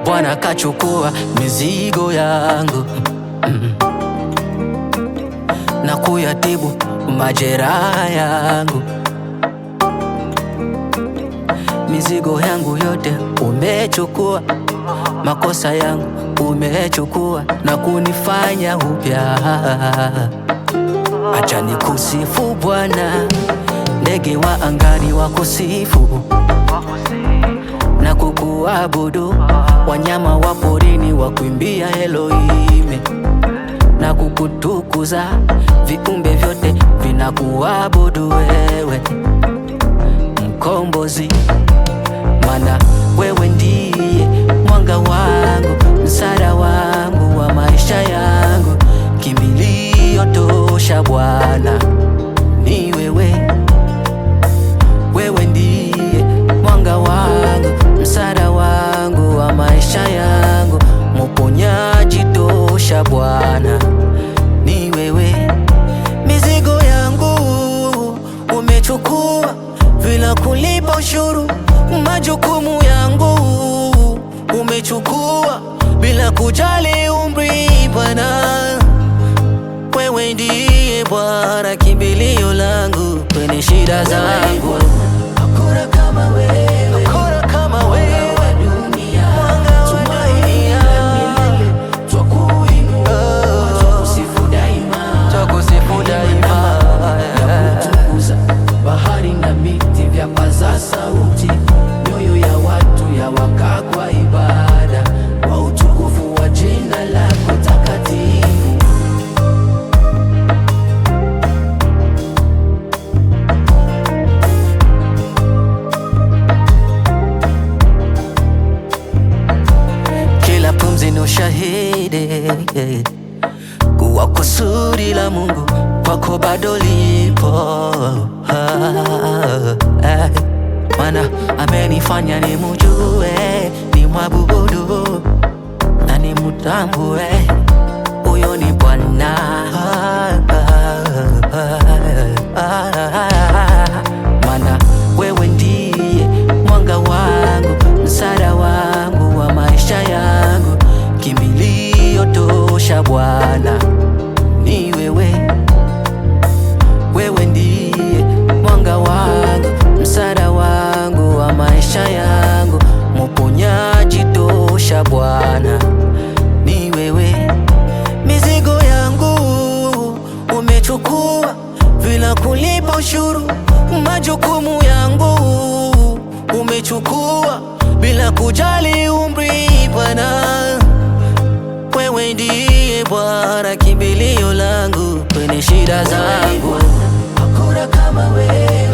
Bwana kachukua mizigo yangu na kuyatibu majeraha yangu. Mizigo yangu yote umechukua, makosa yangu umechukua na kunifanya upya. Acha nikusifu Bwana, ndege wa angani wakusifu na kukuabudu, wanyama wa porini wakuimbia Elohim na kukutukuza, viumbe vyote vinakuabudu wewe Mkombozi, mana wewe ndiye mwanga wangu, msaada wangu wa maisha yangu, kimbilio tosha Bwana ni wewe. Wewe ndiye mwanga wangu, msaada wangu wa maisha yangu, mponyaji tosha Bwana ni wewe. Mizigo yangu umechukua bila kulipa ushuru, majukumu yangu umechukua bila kujali umri Bwana. Wewe ndiye Bwana kimbilio langu kwenye shida zangu. Hakuna kama wewe, hakuna kama wewe. Bahari na miti vyapaza sauti, mioyo ya watu yawakaa kwa ibada, kwa utukufu wa jina lako takatifu. Kila pumzi ni ushahidi kuwa kusudi la Mungu kwako bado lipo. Mana amenifanya nimujue, nimwabudu na nimutambue, huyo ni Bwana. Mana wewe ndiye mwanga wangu, msaada wangu wa maisha yangu, kimbilio tosha Bwana ni wewe. Wewe ndiye mwanga wangu, msaada wangu wa maisha yangu, mponyaji tosha Bwana ni wewe. Mizigo yangu umechukua bila kulipa ushuru, majukumu yangu umechukua bila kujali umri Bwana. Wewe ndiye Bwana kimbilio langu kwenye shida zangu. Hakuna kama wewe.